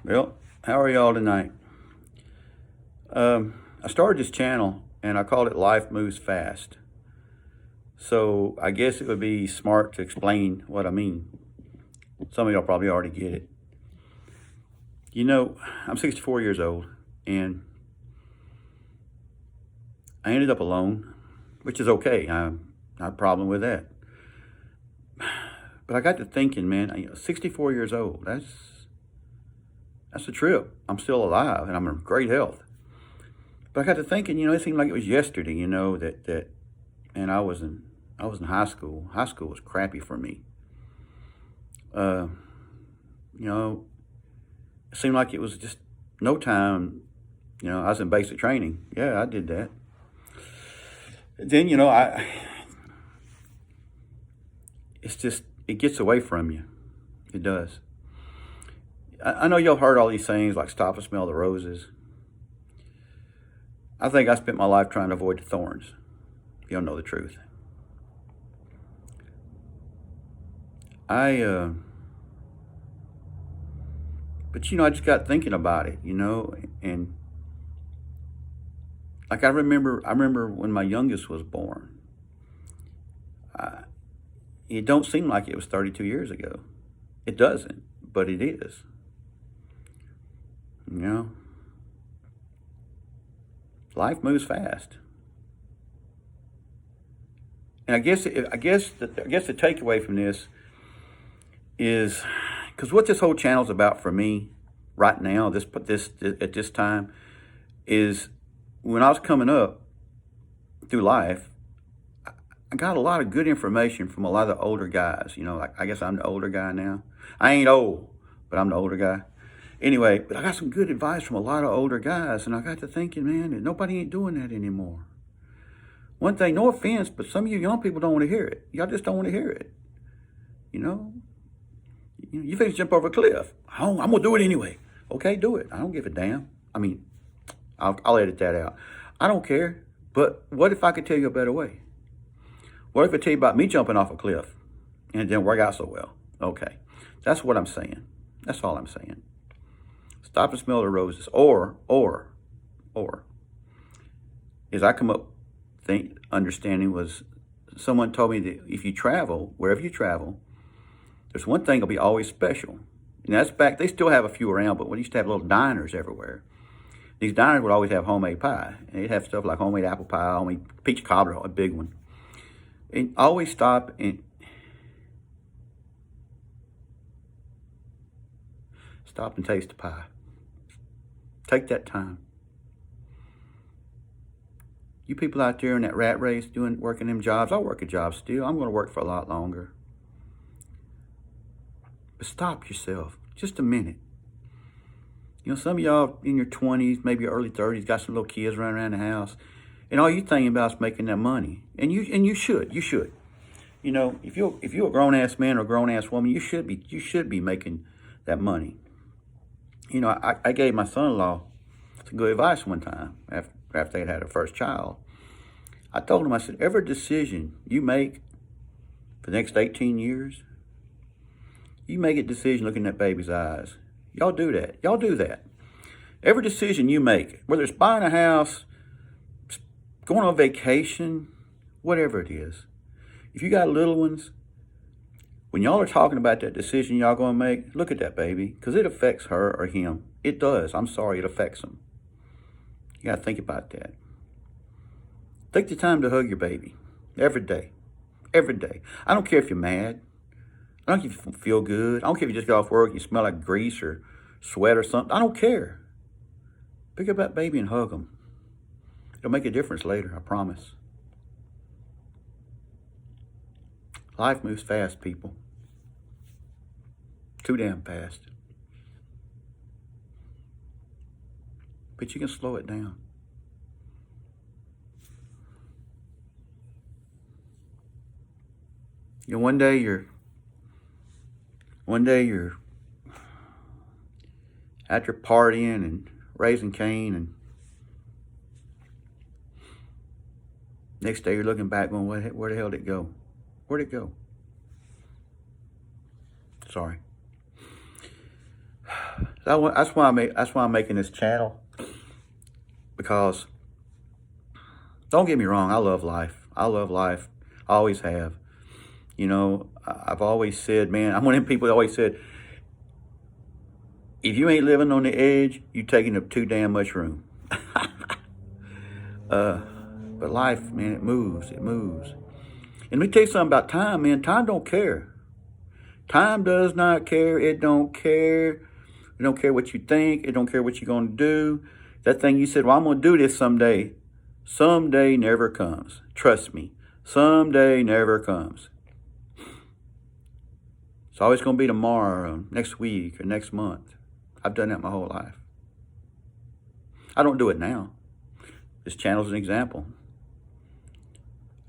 Well, how are y'all tonight? I started this channel and I called it Life Moves Fast. So I guess it would be smart to explain what I mean. Some of y'all probably already get it. You know, I'm 64 years old and I ended up alone, which is okay. I'm not a problem with that. But I got to thinking, man, 64 years old, that's a trip. I'm still alive and I'm in great health. But I got to thinking, it seemed like it was yesterday, and I was in high school. High school was crappy for me. Uh, it seemed like it was just no time. I was in basic training. Yeah, I did that. Then, it gets away from you. It does. I know y'all heard all these things like stop and smell the roses. I think I spent my life trying to avoid the thorns. Y'all know the truth. But I just got thinking about it, and like I remember when my youngest was born. It don't seem like it was 32 years ago. It doesn't, but it is. Life moves fast. And I guess the takeaway from this is, because what this whole channel is about for me right now, at this time, is when I was coming up through life, I got a lot of good information from a lot of the older guys. I guess I'm the older guy now. I ain't old, but I'm the older guy. Anyway, but I got some good advice from a lot of older guys, and I got to thinking, man, nobody ain't doing that anymore. One thing, no offense, but some of you young people don't want to hear it. Y'all just don't want to hear it. You think jump over a cliff. I'm going to do it anyway. Okay, do it. I don't give a damn. I'll edit that out. I don't care. But what if I could tell you a better way? What if I tell you about me jumping off a cliff and it didn't work out so well? Okay, that's what I'm saying. That's all I'm saying. Stop and smell the roses. Or, as I come up understanding was, someone told me that if you travel, wherever you travel, there's one thing that'll be always special. And that's back, they still have a few around, but we used to have little diners everywhere. These diners would always have homemade pie. And they'd have stuff like homemade apple pie, homemade peach cobbler, a big one. And always stop and taste the pie. Take that time. You people out there in that rat race working them jobs, I'll work a job still. I'm going to work for a lot longer. But stop yourself just a minute. Some of y'all in your 20s, maybe your early 30s, got some little kids running around the house, and all you're thinking about is making that money. And you should. If you're a grown ass man or a grown ass woman, you should be making that money. I gave my son-in-law some good advice one time after they had their first child. I told him, I said, every decision you make for the next 18 years, you make a decision looking at that baby's eyes. Y'all do that. Y'all do that. Every decision you make, whether it's buying a house, going on vacation, whatever it is, if you got little ones, when y'all are talking about that decision y'all going to make, look at that baby, because it affects her or him. It does. I'm sorry, it affects them. You got to think about that. Take the time to hug your baby every day. Every day. I don't care if you're mad. I don't care if you feel good. I don't care if you just got off work and you smell like grease or sweat or something. I don't care. Pick up that baby and hug them. It'll make a difference later, I promise. Life moves fast, people. Too damn fast. But you can slow it down. One day you're out there partying and raising Cain, and next day you're looking back going, where the hell did it go? Where'd it go? Sorry. That's why I'm making this channel, because don't get me wrong, I love life. I love life. I always have. You know, I've always said, man, I'm one of them people that always said, if you ain't living on the edge, you taking up too damn much room. But life, man, it moves. It moves. And let me tell you something about time, man. Time don't care. Time does not care. It don't care. It don't care what you think. It don't care what you're going to do. That thing you said, well, I'm going to do this someday. Someday never comes. Trust me. Someday never comes. It's always going to be tomorrow, or next week, or next month. I've done that my whole life. I don't do it now. This channel's an example.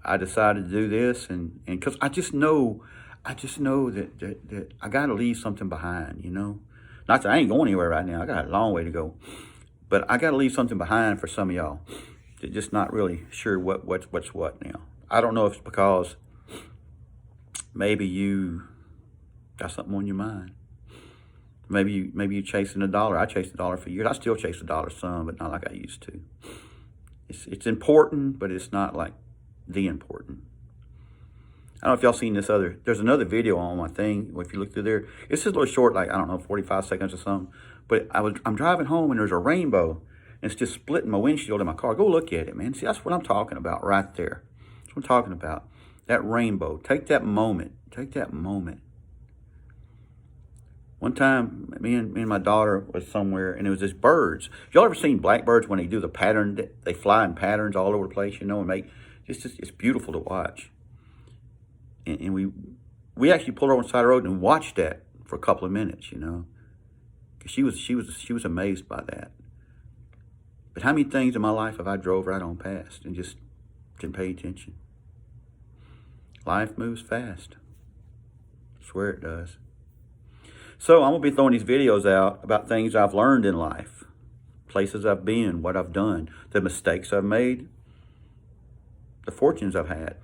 I decided to do this, and because I just know that I got to leave something behind, you know. Not that I ain't going anywhere right now. I got a long way to go. But I got to leave something behind for some of y'all that just not really sure what's what now. I don't know if it's because maybe you got something on your mind. Maybe you chasing a dollar. I chased a dollar for years. I still chase a dollar some, but not like I used to. It's important, but it's not like the important. I don't know if y'all seen this there's another video on my thing. If you look through there, it's just a little short, like, I don't know, 45 seconds or something. But I'm driving home and there's a rainbow and it's just splitting my windshield in my car. Go look at it, man. See, that's what I'm talking about right there. That's what I'm talking about. That rainbow. Take that moment. Take that moment. One time, me and my daughter was somewhere, and it was this birds. Y'all ever seen blackbirds when they do the pattern? They fly in patterns all over the place, you know, and make it's beautiful to watch. And we actually pulled over on the side of the road and watched that for a couple of minutes, you know, because she was amazed by that. But how many things in my life have I drove right on past and just didn't pay attention? Life moves fast. I swear it does. So I'm going to be throwing these videos out about things I've learned in life, places I've been, what I've done, the mistakes I've made, the fortunes I've had,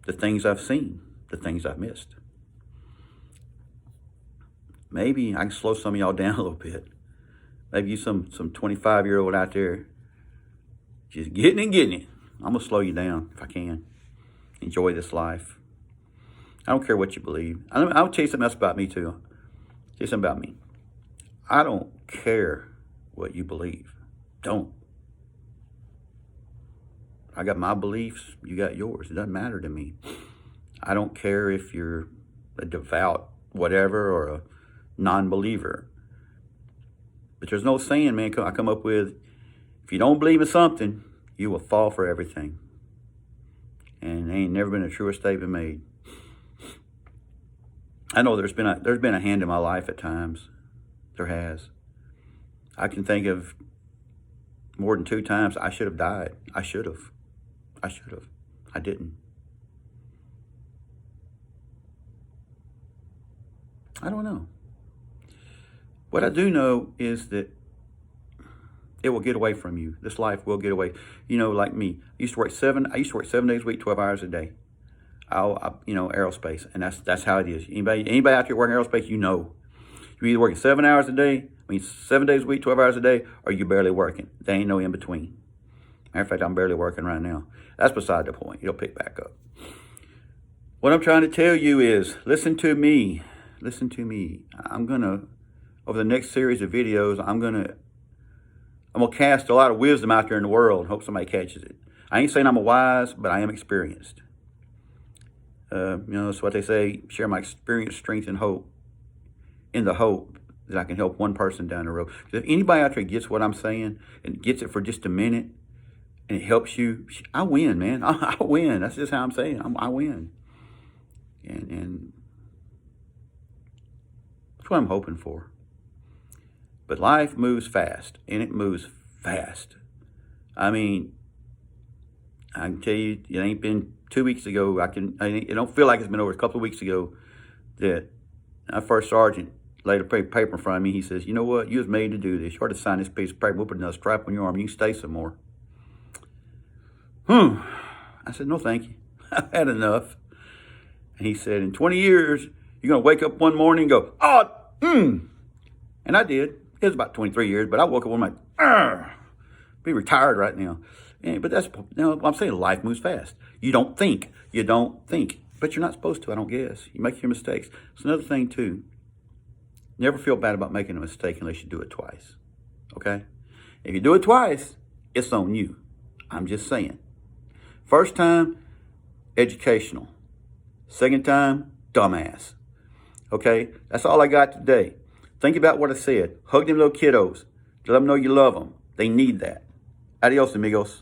the things I've seen, the things I've missed. Maybe I can slow some of y'all down a little bit. Maybe you some 25-year-old out there just getting it. I'm going to slow you down if I can. Enjoy this life. I don't care what you believe. I'll tell you something else about me, too. I'll tell you something about me. I don't care what you believe. Don't. I got my beliefs. You got yours. It doesn't matter to me. I don't care if you're a devout whatever or a non-believer. But there's no saying, man, I come up with, if you don't believe in something, you will fall for everything. And there ain't never been a truer statement made. I know there's been a hand in my life at times. There has. I can think of more than 2 times I should have died. I should have. I didn't. I don't know. What I do know is that it will get away from you. This life will get away. You know, like me, I used to work 7 days a week, 12 hours a day. Aerospace, and that's how it is. Anybody out there working aerospace, you know. You're either working 7 hours a day, 7 days a week, 12 hours a day, or you're barely working. There ain't no in between. Matter of fact, I'm barely working right now. That's beside the point. It'll pick back up. What I'm trying to tell you is, listen to me. Listen to me. Over the next series of videos, I'm gonna cast a lot of wisdom out there in the world. Hope somebody catches it. I ain't saying I'm a wise, but I am experienced. That's what they say, share my experience, strength, and hope, in the hope that I can help one person down the road. If anybody out there gets what I'm saying and gets it for just a minute and it helps you, I win, man. I win. That's just how I'm saying. I win. And that's what I'm hoping for. But life moves fast, and it moves fast. I mean, I can tell you, it ain't been 2 weeks ago. It don't feel like it's been over a couple of weeks ago that our first sergeant laid a paper in front of me. He says, you know what? You was made to do this. You ought to sign this piece of paper. We'll put another stripe on your arm. You can stay some more. I said, no, thank you. I've had enough. And he said, in 20 years, you're going to wake up one morning and go, And I did. It was about 23 years, but I woke up one night, "Argh, be retired right now." Yeah, but that's, I'm saying life moves fast. You don't think. But you're not supposed to, I don't guess. You make your mistakes. It's another thing, too. Never feel bad about making a mistake unless you do it twice. Okay? If you do it twice, it's on you. I'm just saying. First time, educational. Second time, dumbass. Okay? That's all I got today. Think about what I said. Hug them little kiddos. Let them know you love them. They need that. Adios, amigos.